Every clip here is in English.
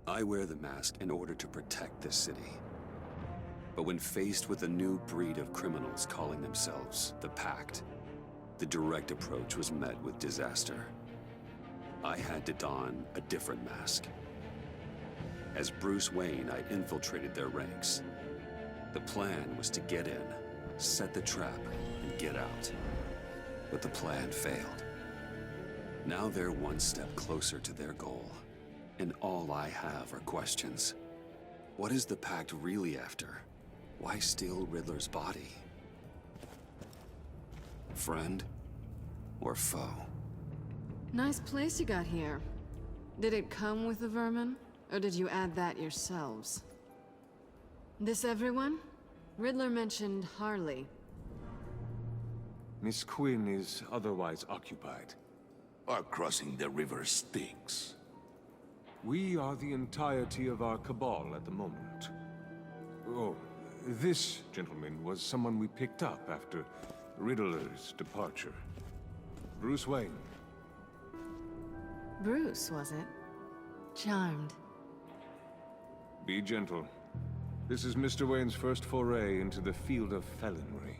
I wear the mask in order to protect this city. But when faced with a new breed of criminals calling themselves the Pact, the direct approach was met with disaster. I had to don a different mask. As Bruce Wayne, I infiltrated their ranks. The plan was to get in, set the trap, and get out. But the plan failed. Now they're one step closer to their goal, and all I have are questions. What is the Pact really after? Why steal Riddler's body? Friend or foe? Nice place you got here. Did it come with the vermin, or did you add that yourselves? This everyone? Riddler mentioned Harley. Miss Quinn is otherwise occupied. Are crossing the river Styx. We are the entirety of our cabal at the moment. Oh, this gentleman was someone we picked up after Riddler's departure. Bruce Wayne. Bruce, was it? Charmed. Be gentle. This is Mr. Wayne's first foray into the field of felonry.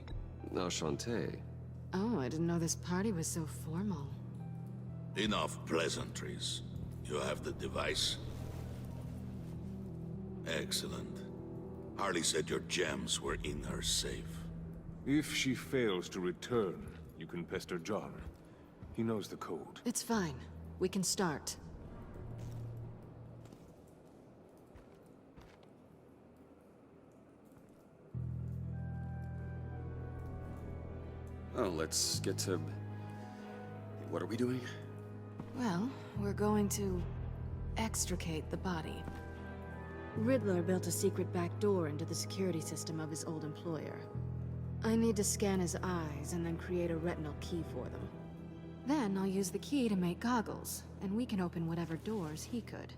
Enchanté. Oh, I didn't know this party was so formal. Enough pleasantries. You have the device? Excellent. Harley said your gems were in her safe. If she fails to return, you can pester John. He knows the code. It's fine. We can start. Oh, let's get to... What are we doing? Well, we're going to extricate the body. Riddler built a secret back door into the security system of his old employer. I need to scan his eyes and then create a retinal key for them. Then I'll use the key to make goggles, and we can open whatever doors he could.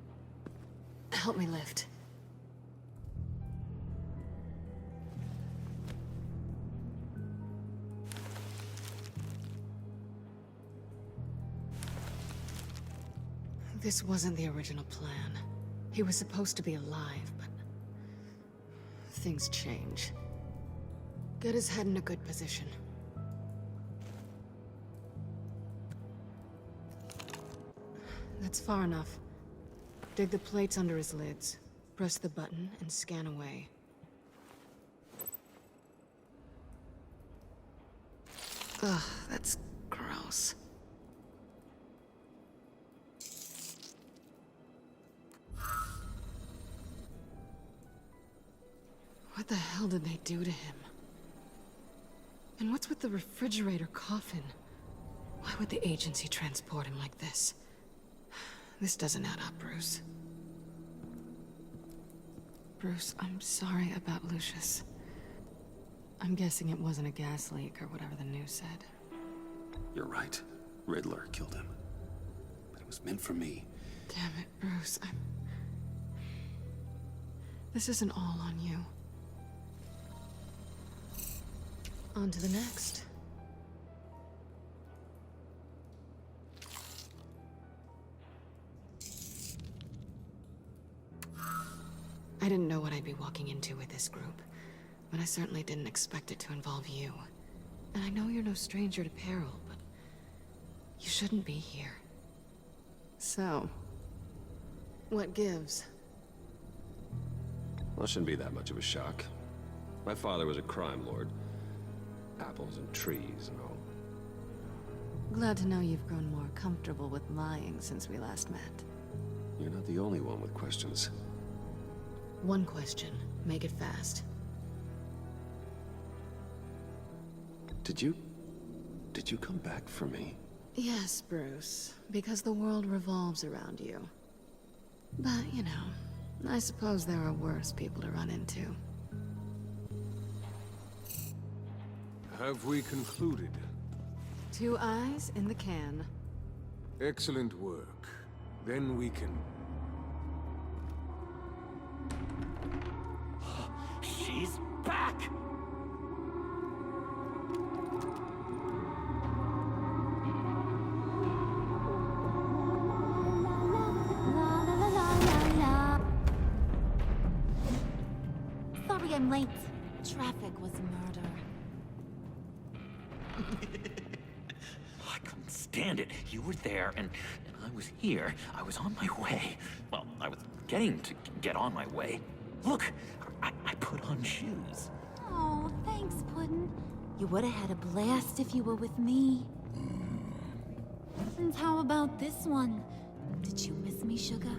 Help me lift. This wasn't the original plan. He was supposed to be alive, but things change. Get his head in a good position. That's far enough. Dig the plates under his lids. Press the button and scan away. Ugh, that's gross. What the hell did they do to him? And what's with the refrigerator coffin? Why would the agency transport him like this? This doesn't add up, Bruce. Bruce, I'm sorry about Lucius. I'm guessing it wasn't a gas leak or whatever the news said. You're right. Riddler killed him. But it was meant for me. Damn it, Bruce. This isn't all on you. On to the next. I didn't know what I'd be walking into with this group, but I certainly didn't expect it to involve you. And I know you're no stranger to peril, but you shouldn't be here. So, what gives? Well, it shouldn't be that much of a shock. My father was a crime lord. Apples and trees and all. Glad to know you've grown more comfortable with lying since we last met. You're not the only one with questions. One question. Make it fast. Did you come back for me? Yes, Bruce. Because the world revolves around you. But, you know, I suppose there are worse people to run into. Have we concluded? 2 eyes in the can. Excellent work. Then we can... She's back! Sorry I'm late. Traffic was murder. I couldn't stand it. You were there, and I was here. I was on my way. Well, I was getting to get on my way. Look, I put on shoes. Oh, thanks, Puddin'. You would've had a blast if you were with me. And how about this one? Did you miss me, sugar?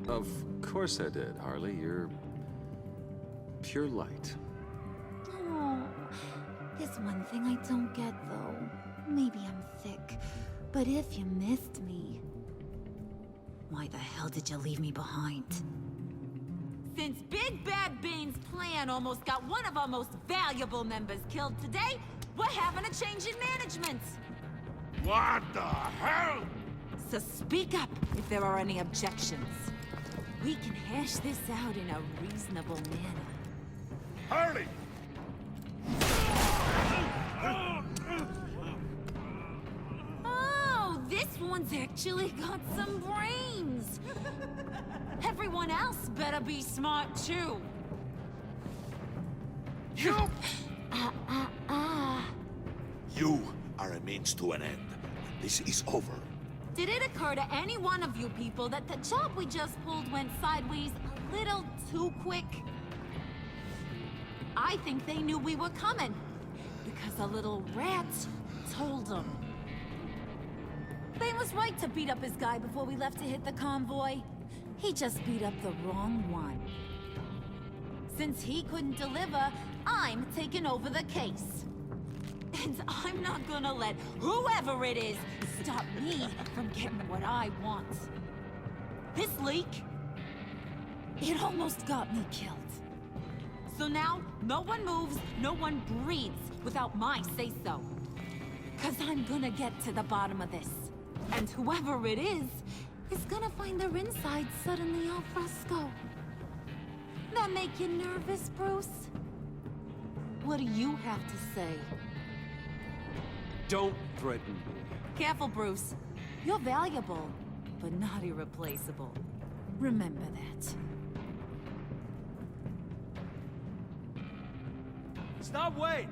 Of course I did, Harley. You're pure light. Oh, there's one thing I don't get, though. Maybe I'm thick, but if you missed me, why the hell did you leave me behind? Since Big Bad Bean's plan almost got one of our most valuable members killed today, we're having a change in management. What the hell? So speak up if there are any objections. We can hash this out in a reasonable manner. Harley! Oh, this one's actually got some brains. Everyone else better be smart too. You! You are a means to an end. This is over. Did it occur to any one of you people that the job we just pulled went sideways a little too quick? I think they knew we were coming, because a little rat told them. Bane was right to beat up his guy before we left to hit the convoy. He just beat up the wrong one. Since he couldn't deliver, I'm taking over the case. And I'm not gonna let whoever it is stop me from getting what I want. This leak, it almost got me killed. So now, no one moves, no one breathes without my say-so. 'Cause I'm gonna get to the bottom of this. And whoever it is gonna find their inside suddenly al fresco. That make you nervous, Bruce? What do you have to say? Don't threaten me. Careful, Bruce. You're valuable, but not irreplaceable. Remember that. Stop, wait!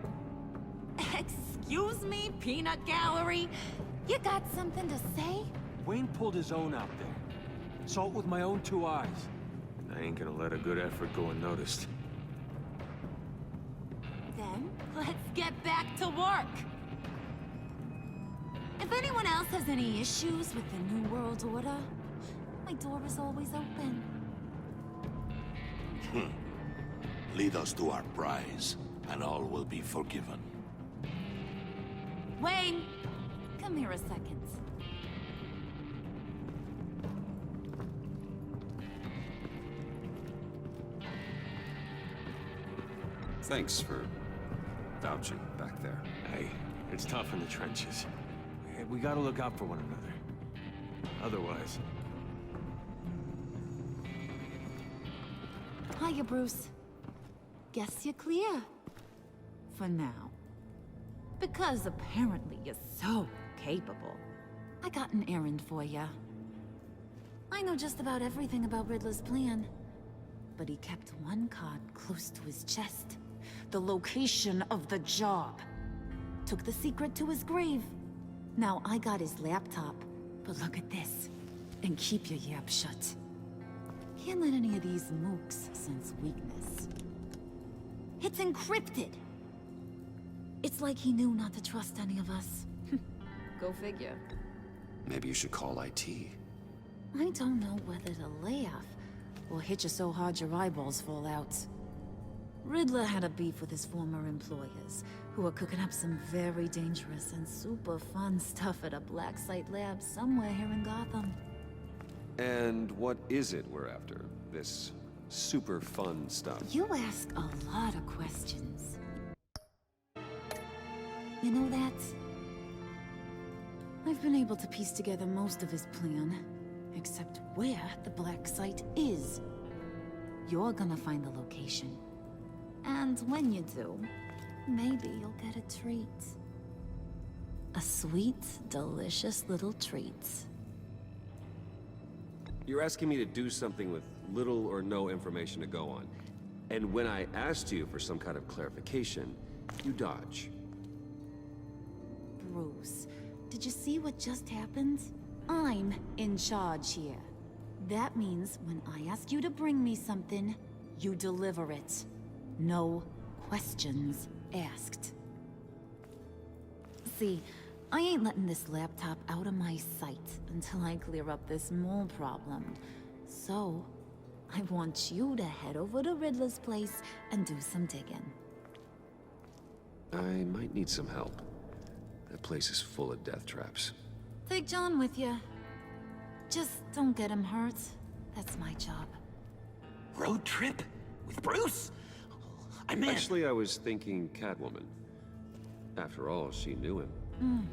Excuse me, Peanut Gallery? You got something to say? Wayne pulled his own out there. Saw it with my own two eyes. I ain't gonna let a good effort go unnoticed. Then, let's get back to work. If anyone else has any issues with the New World Order, my door is always open. Lead us to our prize, and all will be forgiven. Wayne, come here a second. Thanks for vouching back there. Hey, it's tough in the trenches. We gotta look out for one another. Otherwise... Hiya, Bruce. Guess you're clear. For now. Because apparently you're so capable. I got an errand for you. I know just about everything about Riddler's plan. But he kept one card close to his chest. The location of the job. Took the secret to his grave. Now I got his laptop. But look at this. And keep your yap shut. Can't let any of these mooks sense weakness. It's encrypted! It's like he knew not to trust any of us. Go figure. Maybe you should call IT. I don't know whether to laugh or hit you so hard your eyeballs fall out. Riddler had a beef with his former employers, who were cooking up some very dangerous and super fun stuff at a black site lab somewhere here in Gotham. And what is it we're after? This super fun stuff? You ask a lot of questions. You know that? I've been able to piece together most of his plan, except where the black site is. You're gonna find the location. And when you do, maybe you'll get a treat. A sweet, delicious little treat. You're asking me to do something with little or no information to go on. And when I asked you for some kind of clarification, you dodge. Bruce, did you see what just happened? I'm in charge here. That means when I ask you to bring me something, you deliver it. No questions asked. See, I ain't letting this laptop out of my sight until I clear up this mole problem. So, I want you to head over to Riddler's place and do some digging. I might need some help. That place is full of death traps. Take John with you. Just don't get him hurt. That's my job. Road trip? With Bruce? I'm in. Actually, I was thinking Catwoman. After all, she knew him.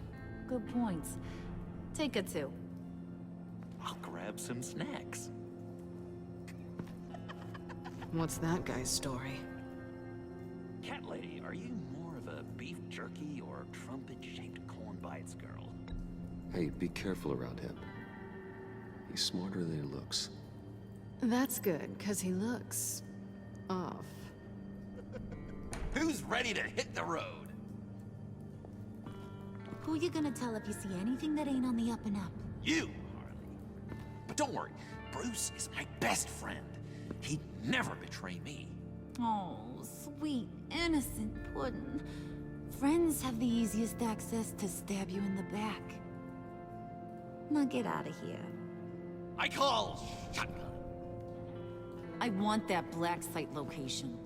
Good points. Take it too. I'll grab some snacks. What's that guy's story? Cat lady, are you more of a beef jerky or trumpet-shaped corn bites girl? Hey, be careful around him. He's smarter than he looks. That's good, because he looks... off. Who's ready to hit the road? Who you gonna tell if you see anything that ain't on the up and up? You, Harley. But don't worry, Bruce is my best friend. He'd never betray me. Oh, sweet, innocent puddin'. Friends have the easiest access to stab you in the back. Now get out of here. I call shotgun. I want that black site location.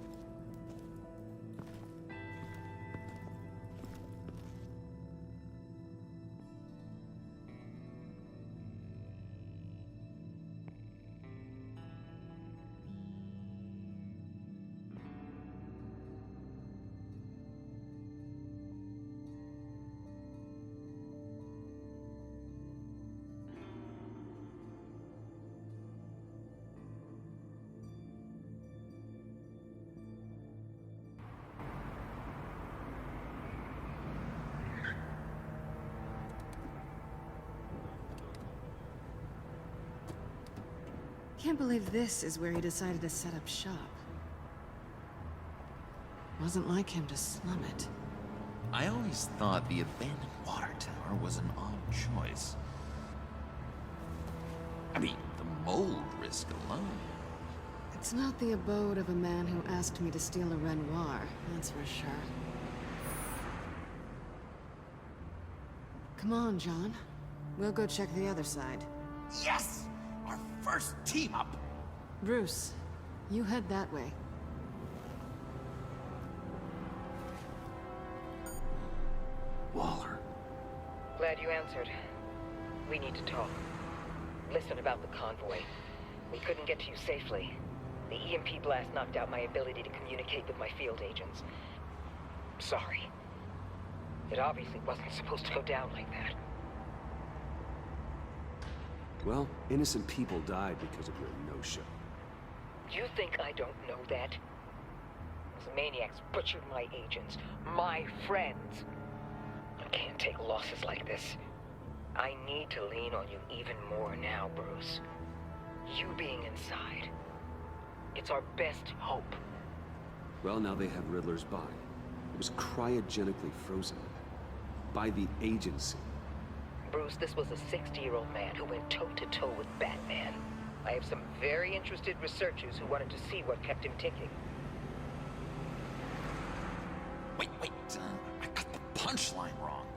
Can't believe this is where he decided to set up shop. Wasn't like him to slum it. I always thought the abandoned water tower was an odd choice. I mean, the mold risk alone. It's not the abode of a man who asked me to steal a Renoir, that's for sure. Come on, John. We'll go check the other side. Yes! Our first team up! Bruce, you head that way. Waller. Glad you answered. We need to talk. Listen about the convoy. We couldn't get to you safely. The EMP blast knocked out my ability to communicate with my field agents. Sorry. It obviously wasn't supposed to go down like that. Well, innocent people died because of your no-show. You think I don't know that? Those maniacs butchered my agents, my friends. I can't take losses like this. I need to lean on you even more now, Bruce. You being inside. It's our best hope. Well, now they have Riddler's body. It was cryogenically frozen. By the agency. Bruce, this was a 60-year-old man who went toe-to-toe with Batman. I have some very interested researchers who wanted to see what kept him ticking. Wait, I got the punchline wrong.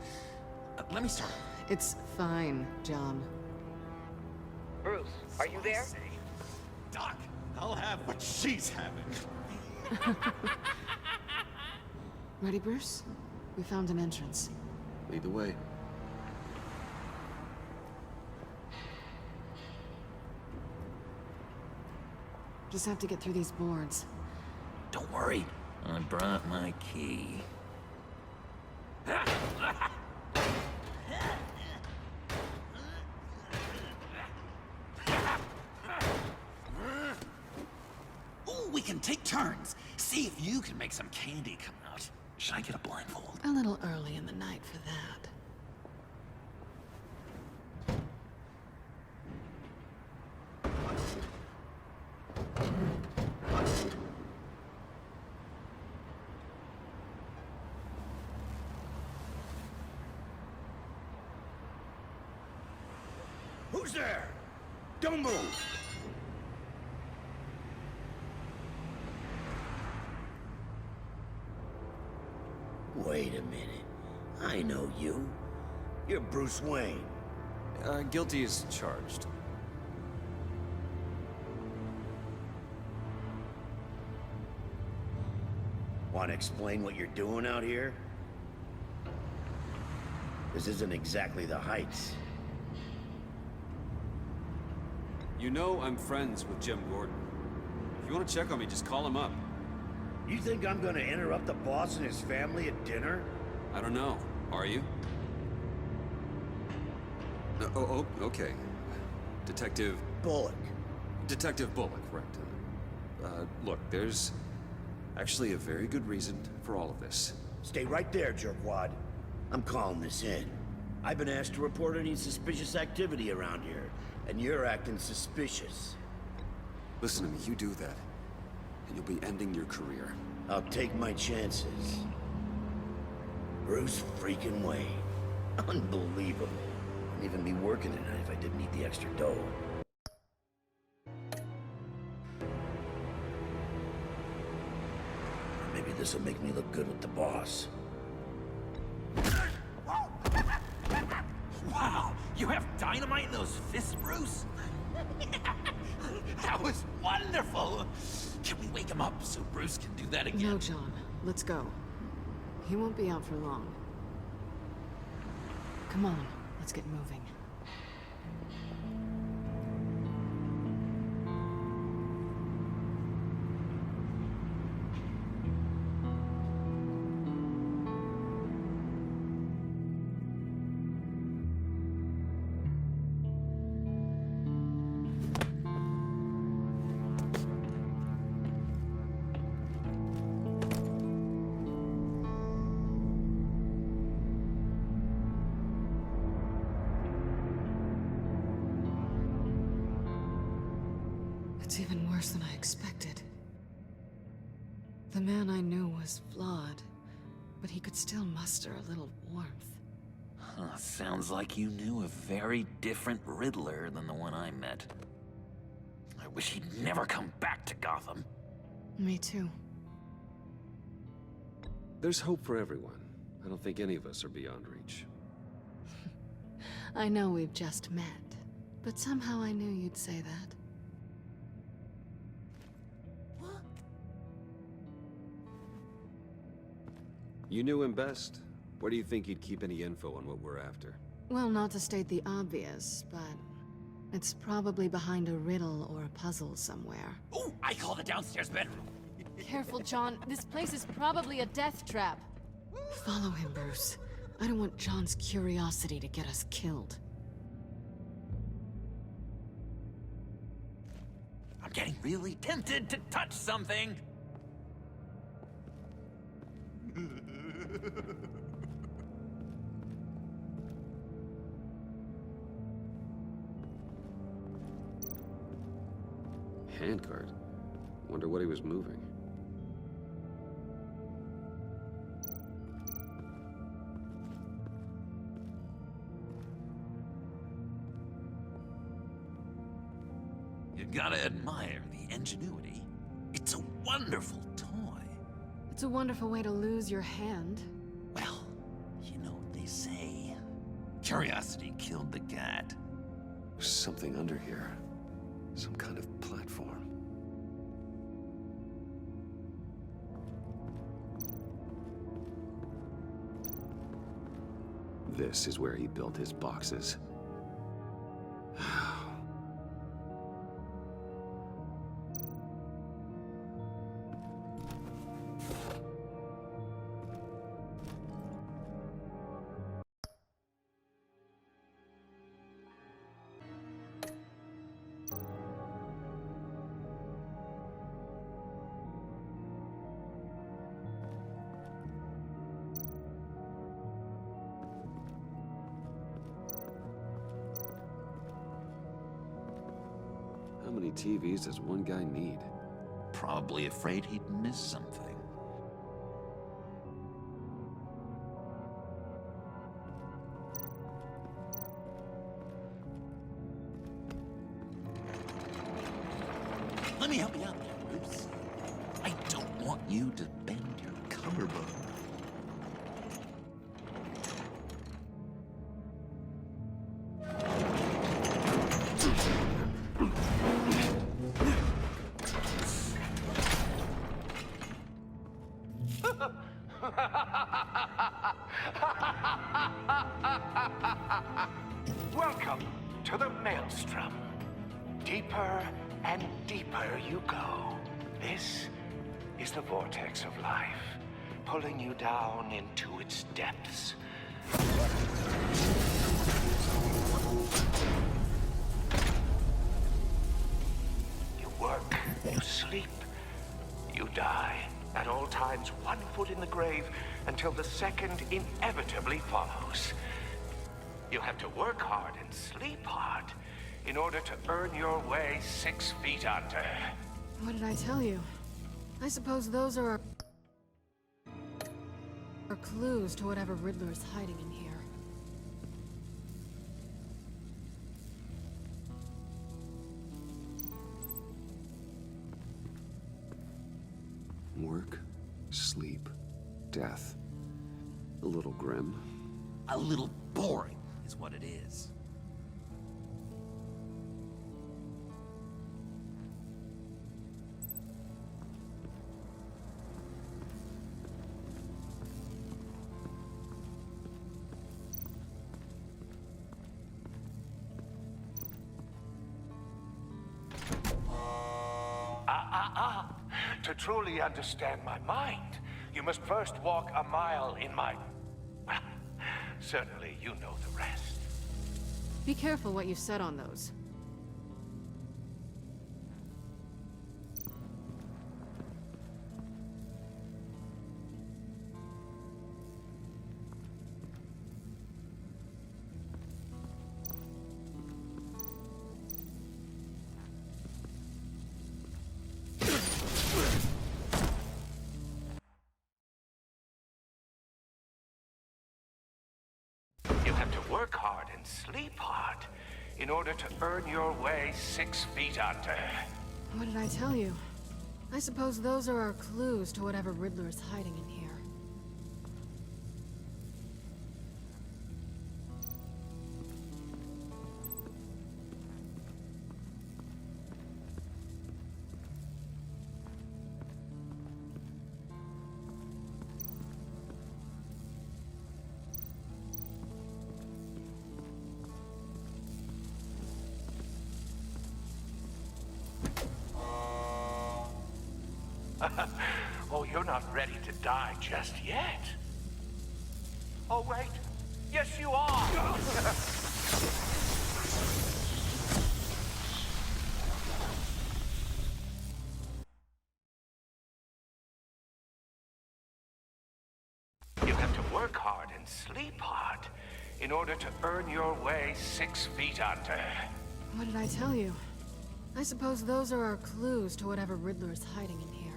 Let me start. It's fine, John. Bruce, are you there? Doc, I'll have what she's having. Ready, Bruce? We found an entrance. Lead the way. Just have to get through these boards. Don't worry, I brought my key. Ooh, we can take turns. See if you can make some candy come out. Should I get a blindfold? A little early in the night for that. Who's there? Don't move! Wait a minute. I know you. You're Bruce Wayne. Guilty as charged. Want to explain what you're doing out here? This isn't exactly the Heights. You know I'm friends with Jim Gordon. If you want to check on me, just call him up. You think I'm gonna interrupt the boss and his family at dinner? I don't know. Are you? Okay. Detective... Bullock. Detective Bullock, right. Look, there's actually a very good reason for all of this. Stay right there, jerkwad. I'm calling this in. I've been asked to report any suspicious activity around here, and you're acting suspicious. Listen to me, you do that, and you'll be ending your career. I'll take my chances. Bruce freaking Wayne. Unbelievable. I'd even be working tonight if I didn't need the extra dough. Maybe this'll make me look good with the boss. Wow, you have dynamite in those fists, Bruce? That was wonderful! Can we wake him up so Bruce can do that again? No, John. Let's go. He won't be out for long. Come on, let's get moving. It's even worse than I expected. The man I knew was flawed, but he could still muster a little warmth. Huh, sounds like you knew a very different Riddler than the one I met. I wish he'd never come back to Gotham. Me too. There's hope for everyone. I don't think any of us are beyond reach. I know we've just met, but somehow I knew you'd say that. You knew him best. Where do you think he'd keep any info on what we're after? Well, not to state the obvious, but it's probably behind a riddle or a puzzle somewhere. Oh, I call the downstairs bedroom. Careful, John. This place is probably a death trap. Follow him, Bruce. I don't want John's curiosity to get us killed. I'm getting really tempted to touch something. Handcart? Wonder what he was moving. You gotta admire the ingenuity. It's a wonderful toy. It's a wonderful way to lose your hand. Well, you know what they say. Curiosity killed the cat. There's something under here. Some kind of platform. This is where he built his boxes. How many TVs does one guy need? Probably afraid he'd miss something. Let me help you out there, Bruce. I don't want you to bend your collarbone. Welcome to the Maelstrom. Deeper and deeper you go. This is the vortex of life, pulling you down into its depths. You work, you sleep, you die. At all times, 1 foot in the grave until the second inevitably follows. You have to work hard and sleep hard in order to earn your way 6 feet under. What did I tell you? I suppose those are our clues to whatever Riddler's hiding in here. Work, sleep, death. A little grim. A little boring is what it is. To truly understand my mind, you must first walk a mile in my... Well, certainly you know the rest. Be careful what you said on those. You have to work hard and sleep hard in order to earn your way 6 feet under. What did I tell you? I suppose those are our clues to whatever Riddler's hiding in here. Oh, you're not ready to die just yet. Oh, wait. Yes, you are. You have to work hard and sleep hard in order to earn your way 6 feet under. What did I tell you? I suppose those are our clues to whatever Riddler's hiding in here.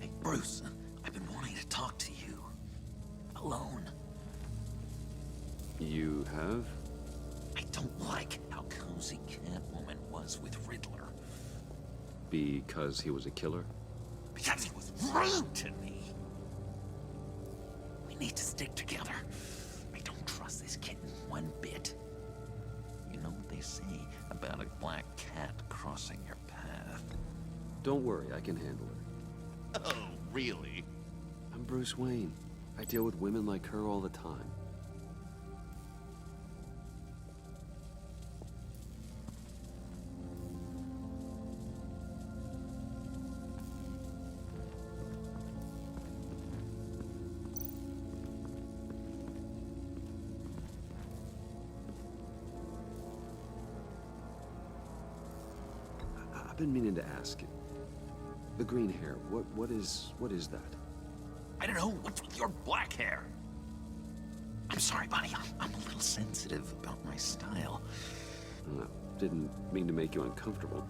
Hey, Bruce, I've been wanting to talk to you. Alone. You have? I don't like how cozy Catwoman was with Riddler. Because he was a killer? Because he was rude to me. We need to stick together. I don't trust this kitten one bit. You know what they say about a black cat crossing your path? Don't worry, I can handle her. Oh, really? I'm Bruce Wayne. I deal with women like her all the time. I've been meaning to ask you. The green hair, what is that? I don't know. What's with your black hair? I'm sorry, buddy. I'm a little sensitive about my style. Didn't mean to make you uncomfortable.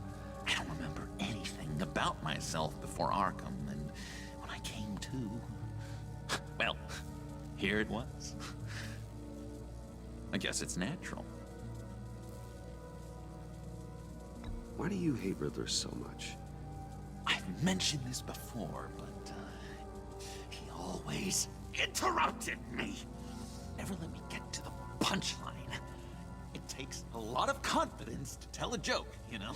I don't remember anything about myself before Arkham, and when I came to, well, here it was. I guess it's natural. Why do you hate Riddler so much? I've mentioned this before, but he always interrupted me. Never let me get to the punchline. It takes a lot of confidence to tell a joke, you know?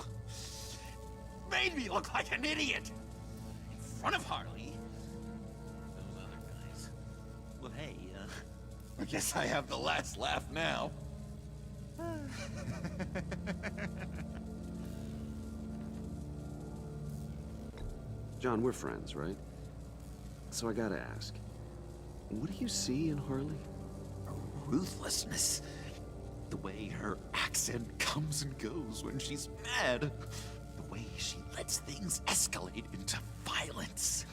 Made me look like an idiot in front of Harley. Those other guys. Well, hey, I guess I have the last laugh now. John, we're friends, right? So I gotta ask, what do you see in Harley? Ruthlessness. The way her accent comes and goes when she's mad. The way she lets things escalate into violence.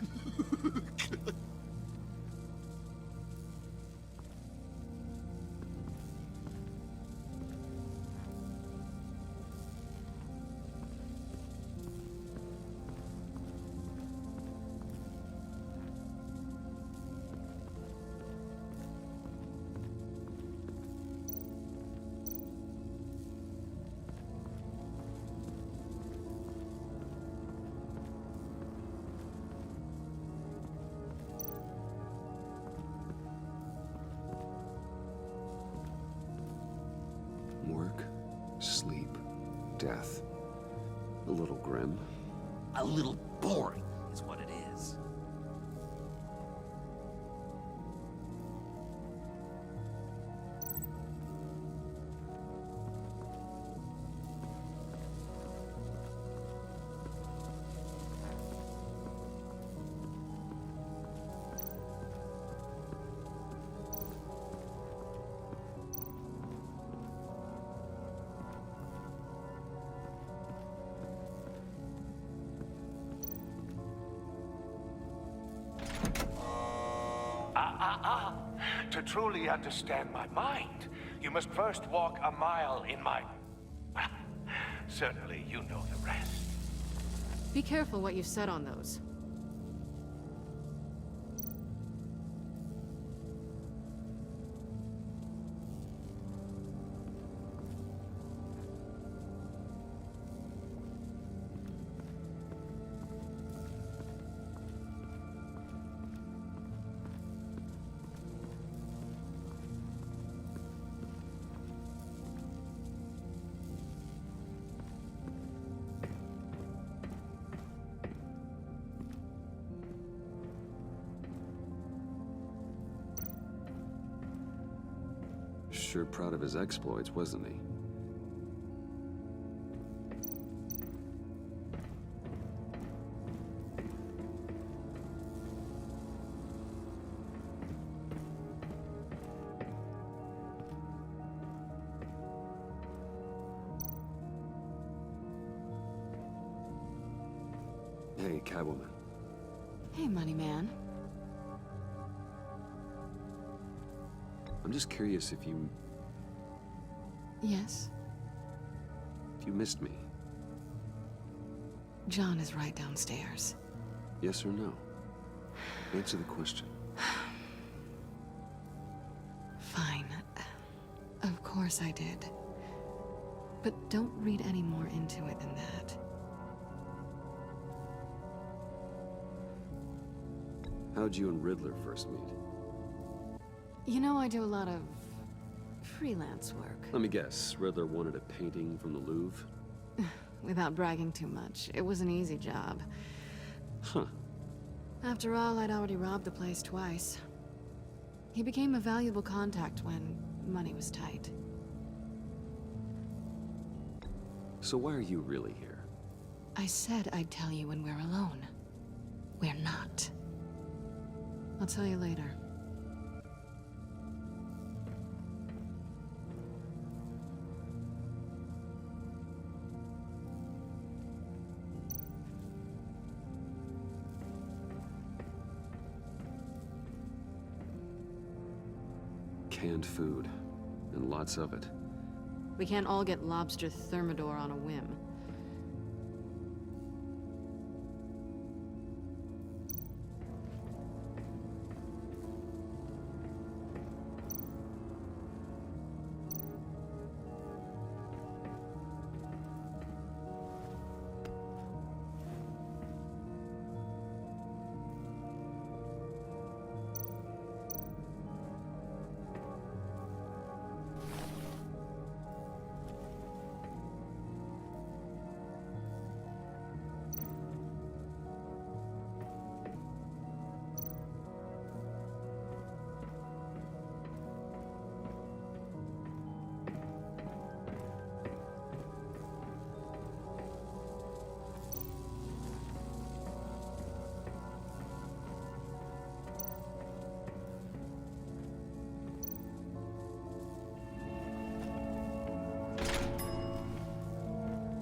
Work, sleep, death. A little grim. A little boring is what it is. To truly understand my mind, you must first walk a mile in my... Certainly, you know the rest. Be careful what you said on those. Sure proud of his exploits, wasn't he? Hey, Catwoman. Hey, Money Man. I'm just curious if you Yes? missed me. John is right downstairs. Yes or no? Answer the question. Fine. Of course I did. But don't read any more into it than that. How'd you and Riddler first meet? You know, I do a lot of freelance work. Let me guess, Riddler wanted a painting from the Louvre? Without bragging too much, it was an easy job. Huh. After all, I'd already robbed the place twice. He became a valuable contact when money was tight. So why are you really here? I said I'd tell you when we're alone. We're not. I'll tell you later. Canned food, and lots of it. We can't all get lobster thermidor on a whim.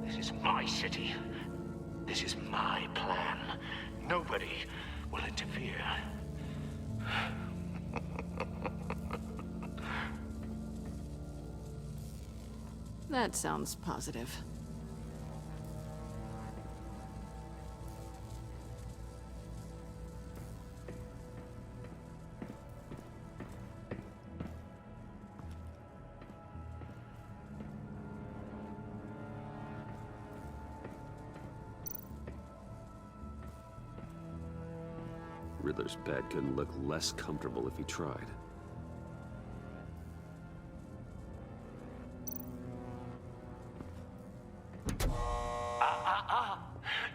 This is my city. This is my plan. Nobody will interfere. That sounds positive. Riddler's bed couldn't look less comfortable if he tried.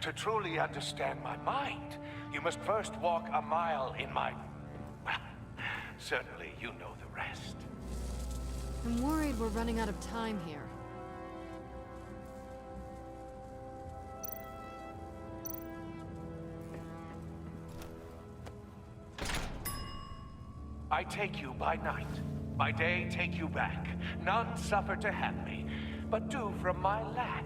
To truly understand my mind, you must first walk a mile in my... Well, certainly you know the rest. I'm worried we're running out of time here. I take you by night. By day, take you back. None suffer to have me, but do from my lack.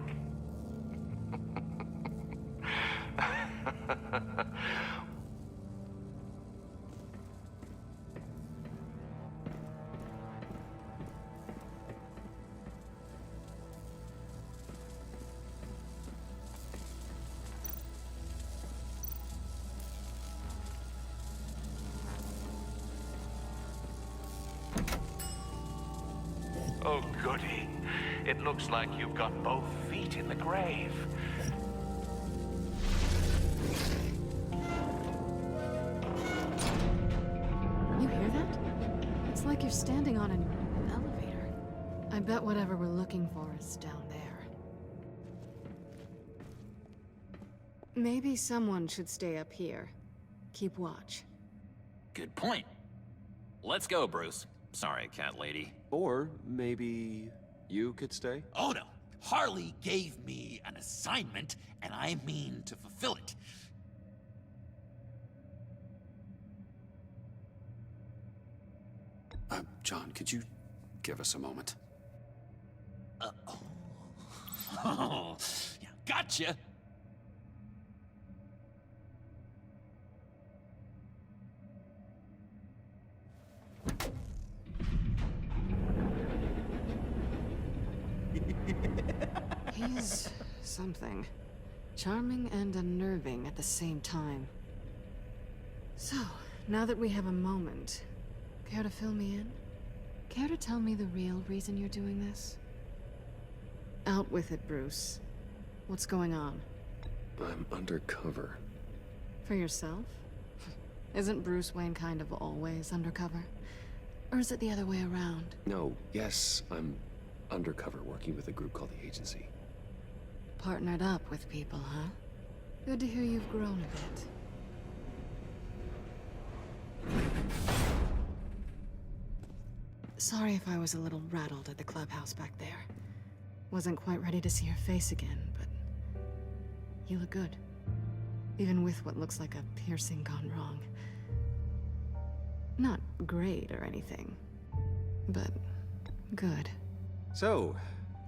Oh, goody. It looks like you've got both feet in the grave. You hear that? It's like you're standing on an elevator. I bet whatever we're looking for is down there. Maybe someone should stay up here. Keep watch. Good point. Let's go, Bruce. Sorry, cat lady. Or maybe you could stay? Oh no. Harley gave me an assignment, and I mean to fulfill it. John, could you give us a moment? Oh, yeah, gotcha. He's something. Charming and unnerving at the same time. So, now that we have a moment, care to fill me in? Care to tell me the real reason you're doing this? Out with it, Bruce. What's going on? I'm undercover. For yourself? Isn't Bruce Wayne kind of always undercover? Or is it the other way around? No, yes, I'm undercover working with a group called the Agency. Partnered up with people, huh? Good to hear you've grown a bit. Sorry if I was a little rattled at the clubhouse back there. Wasn't quite ready to see your face again, but you look good. Even with what looks like a piercing gone wrong. Not great or anything, but good. So,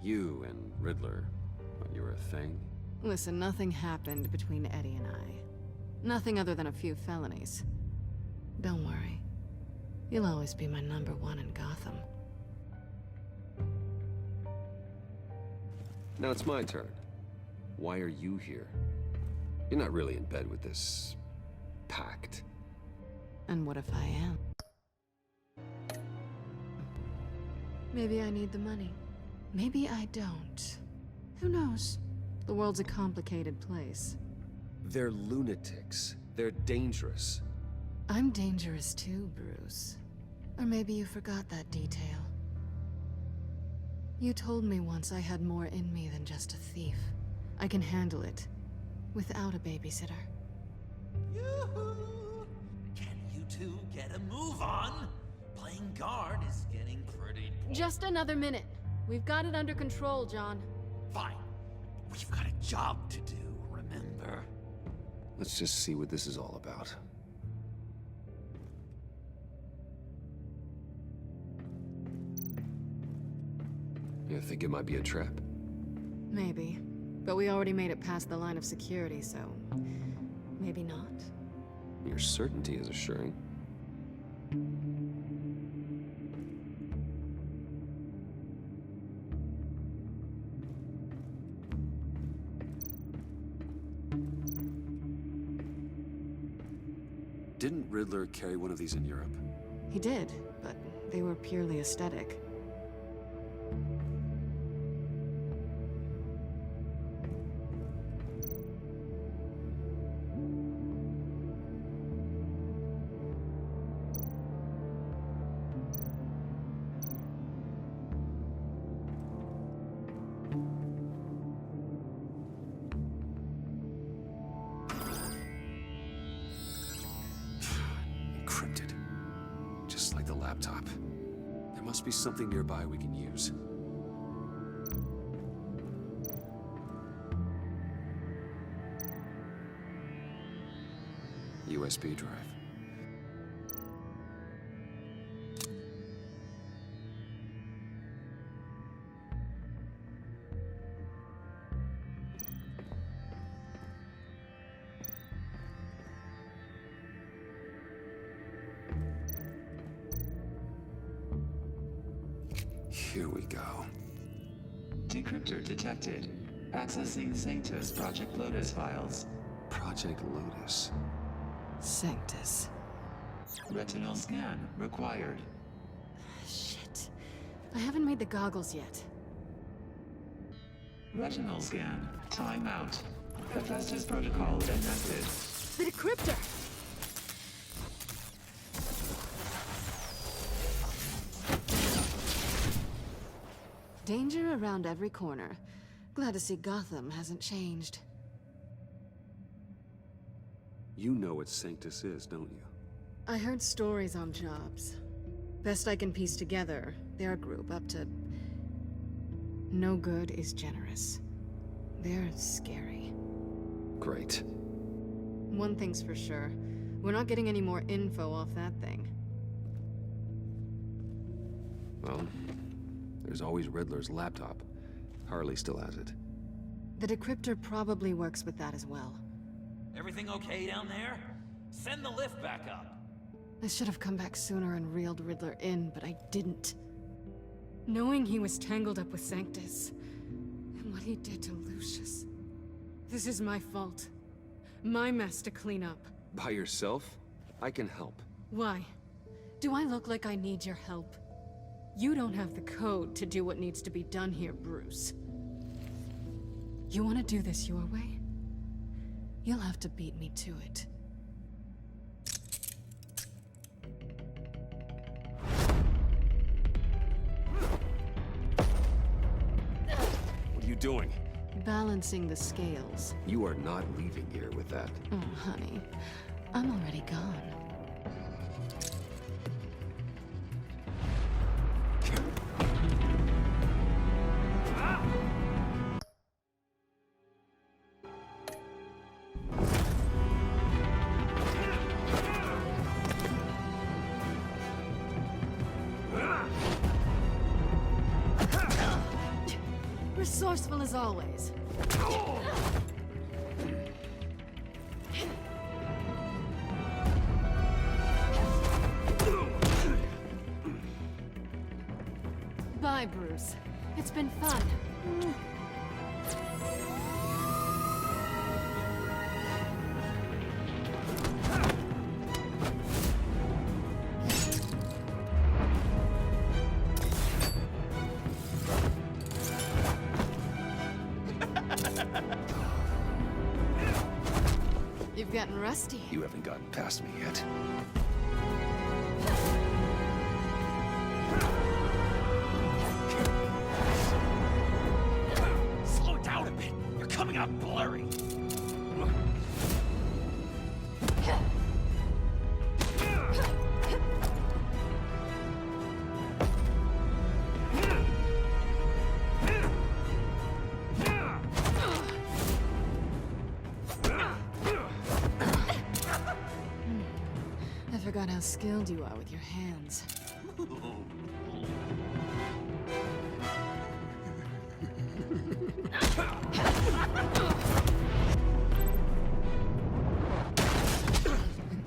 you and Riddler, you were a thing? Listen, nothing happened between Eddie and I. Nothing other than a few felonies. Don't worry. You'll always be my #1 in Gotham. Now it's my turn. Why are you here? You're not really in bed with this... pact. And what if I am? Maybe I need the money. Maybe I don't. Who knows? The world's a complicated place. They're lunatics. They're dangerous. I'm dangerous too, Bruce. Or maybe you forgot that detail. You told me once I had more in me than just a thief. I can handle it. Without a babysitter. Yoo-hoo! Can you two get a move on? Playing guard is getting pretty... Just another minute. We've got it under control, John. Fine. We've got a job to do, remember? Let's just see what this is all about. You think it might be a trap? Maybe. But we already made it past the line of security, so... maybe not. Your certainty is assuring. Didn't Riddler carry one of these in Europe? He did, but they were purely aesthetic. Encrypted. Just like the laptop. There must be something nearby we can use. USB drive. Here we go. Decryptor detected. Accessing Sanctus Project Lotus files. Project Lotus. Sanctus. Retinal scan required. Shit. I haven't made the goggles yet. Retinal scan. Timeout. Hephaestus protocol enacted. The decryptor! Danger around every corner. Glad to see Gotham hasn't changed. You know what Sanctus is, don't you? I heard stories on jobs. Best I can piece together, they're a group up to... no good is generous. They're scary. Great. One thing's for sure. We're not getting any more info off that thing. Well, there's always Riddler's laptop. Harley still has it. The decryptor probably works with that as well. Everything okay down there? Send the lift back up. I should have come back sooner and reeled Riddler in, but I didn't. Knowing he was tangled up with Sanctus, and what he did to Lucius. This is my fault. My mess to clean up. By yourself? I can help. Why? Do I look like I need your help? You don't have the code to do what needs to be done here, Bruce. You want to do this your way? You'll have to beat me to it. What are you doing? Balancing the scales. You are not leaving here with that. Oh, honey. I'm already gone. Resourceful as always. Bye, Bruce. It's been fun. You've gotten rusty. You haven't gotten past me yet. Slow down a bit. You're coming out blurry. I forgot how skilled you are with your hands.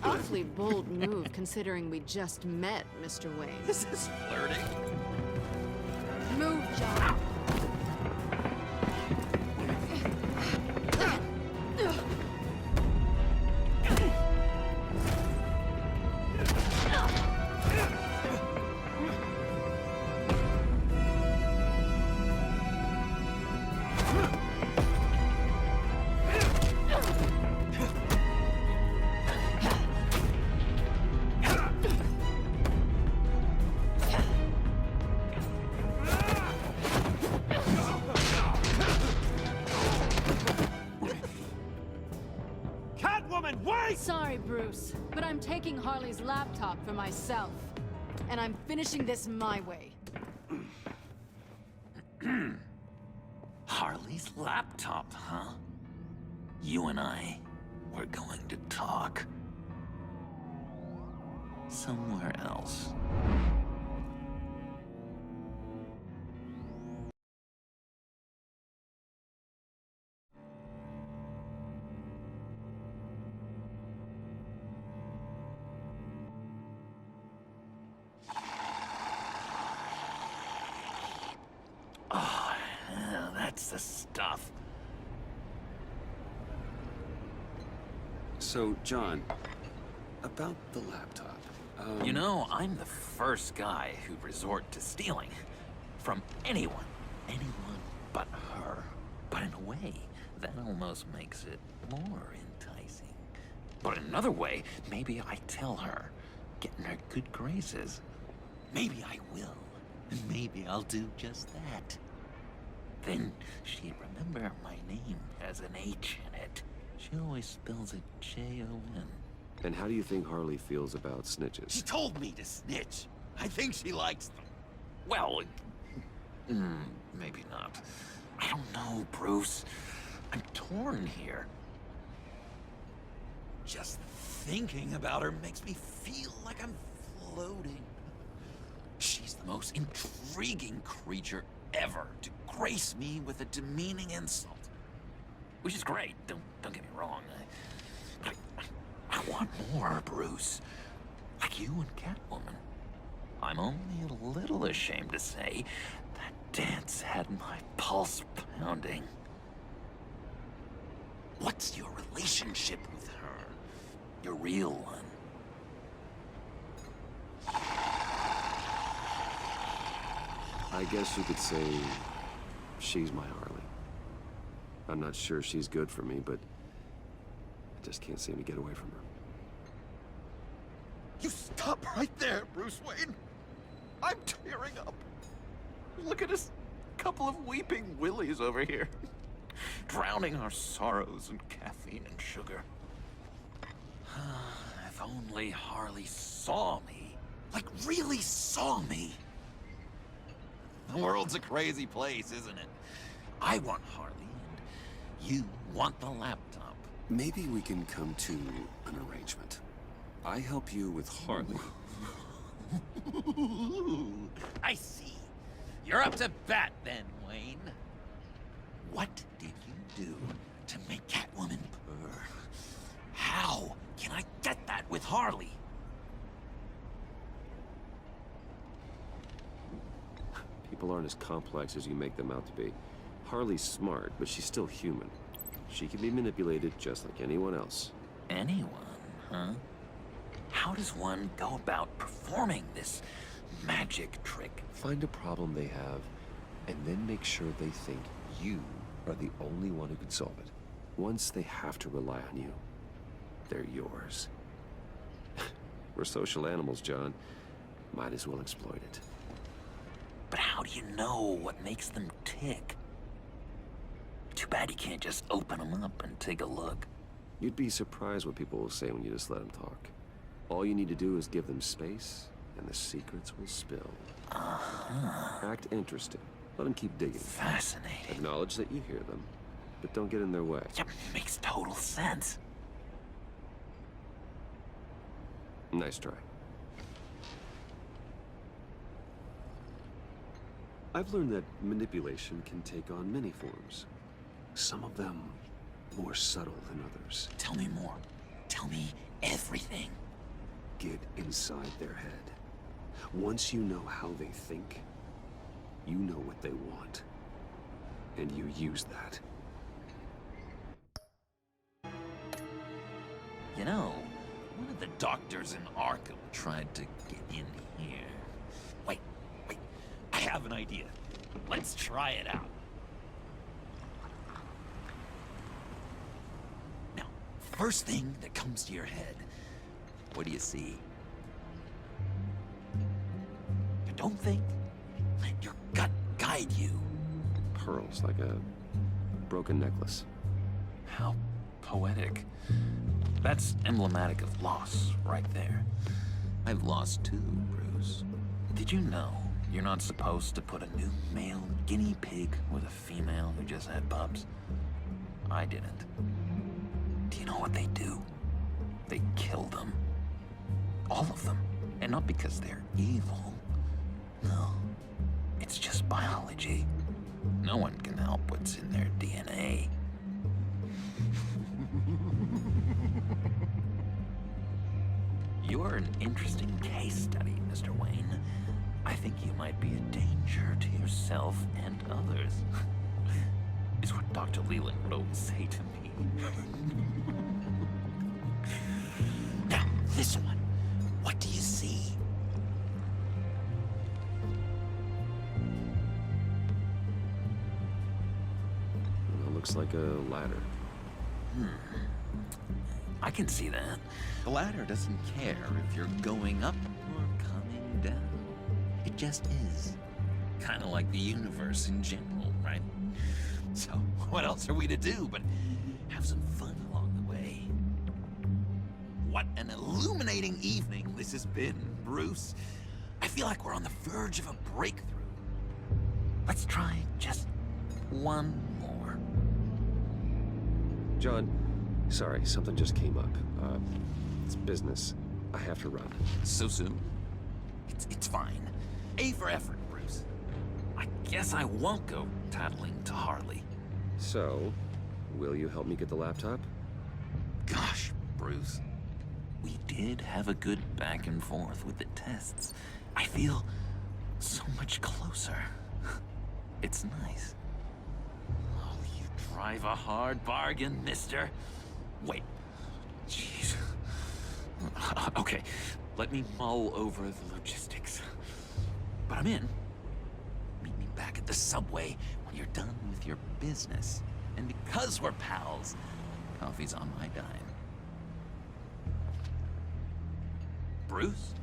Awfully bold move, considering we just met, Mr. Wayne. This is flirting. Move, John. Sorry, Bruce, but I'm taking Harley's laptop for myself. And I'm finishing this my way. Harley's laptop, huh? You and I, we're going to talk. Somewhere else. Oh, yeah, that's the stuff. So, John, about the laptop. You know, I'm the first guy who'd resort to stealing. From anyone. Anyone but her. But in a way, that almost makes it more enticing. But in another way, maybe I tell her, get in her good graces. Maybe I will. And maybe I'll do just that. Then she'd remember my name has an H in it. She always spells it J-O-N. And how do you think Harley feels about snitches? She told me to snitch. I think she likes them. Well, maybe not. I don't know, Bruce. I'm torn here. Just thinking about her makes me feel like I'm floating. She's the most intriguing creature ever to grace me with a demeaning insult. Which is great, don't get me wrong. I want more, Bruce. Like you and Catwoman. I'm only a little ashamed to say that dance had my pulse pounding. What's your relationship with her? Your real one. I guess you could say she's my Harley. I'm not sure she's good for me, but I just can't seem to get away from her. You stop right there, Bruce Wayne. I'm tearing up. Look at us, couple of weeping willies over here. Drowning our sorrows in caffeine and sugar. If only Harley saw me. Like, really saw me. The world's a crazy place, isn't it? I want Harley, and you want the laptop. Maybe we can come to an arrangement. I help you with Harley. I see. You're up to bat then, Wayne. What did you do to make Catwoman purr? How can I get that with Harley? People aren't as complex as you make them out to be. Harley's smart, but she's still human. She can be manipulated just like anyone else. Anyone, huh? How does one go about performing this magic trick? Find a problem they have, and then make sure they think you are the only one who can solve it. Once they have to rely on you, they're yours. We're social animals, John. Might as well exploit it. But how do you know what makes them tick? Too bad you can't just open them up and take a look. You'd be surprised what people will say when you just let them talk. All you need to do is give them space, and the secrets will spill. Act interested. Let them keep digging. Fascinating. Acknowledge that you hear them, but don't get in their way. Yeah, makes total sense. Nice try. I've learned that manipulation can take on many forms. Some of them more subtle than others. Tell me more. Tell me everything. Get inside their head. Once you know how they think, you know what they want. And you use that. You know, one of the doctors in Arkham tried to get in here. Wait. I have an idea. Let's try it out. Now, first thing that comes to your head, what do you see? You don't think? Let your gut guide you. Pearls, like a broken necklace. How poetic. That's emblematic of loss, right there. I've lost too, Bruce. Did you know you're not supposed to put a new male guinea pig with a female who just had pups? I didn't. Do you know what they do? They kill them. All of them. And not because they're evil. No. It's just biology. No one can help what's in their DNA. You're an interesting case study, Mr. Wayne. I think you might be a danger to yourself and others. Is what Dr. Leland would always say to me. Now, this one. What do you see? It looks like a ladder. I can see that. The ladder doesn't care if you're going up or coming down. It just is. Kind of like the universe in general, right? So, what else are we to do but have some fun along the way? What an illuminating evening this has been, Bruce. I feel like we're on the verge of a breakthrough. Let's try just one more. John, sorry, something just came up. It's business. I have to run. So soon? It's fine. A for effort, Bruce. I guess I won't go tattling to Harley. So, will you help me get the laptop? Gosh, Bruce. We did have a good back and forth with the tests. I feel so much closer. It's nice. Oh, you drive a hard bargain, mister. Wait. Jeez. Okay, let me mull over the logistics. But I'm in. Meet me back at the subway when you're done with your business. And because we're pals, coffee's on my dime. Bruce?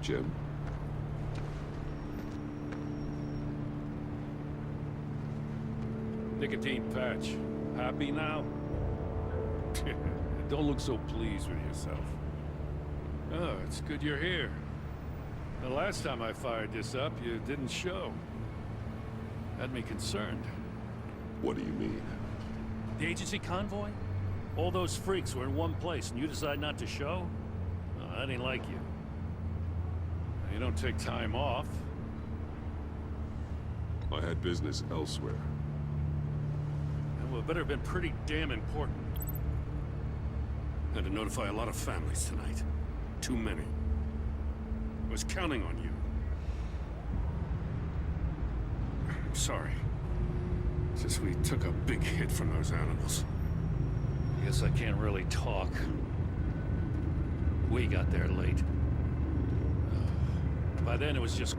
Jim? Nicotine patch. Happy now? Don't look so pleased with yourself. Oh, it's good you're here. The last time I fired this up, you didn't show. Had me concerned. What do you mean? The agency convoy? All those freaks were in one place, and you decide not to show? Oh, I didn't like you. You don't take time off. I had business elsewhere. Well, it better have been pretty damn important. Had to notify a lot of families tonight. Too many. I was counting on you. I'm sorry. It's just we took a big hit from those animals. I guess I can't really talk. We got there late. By then it was just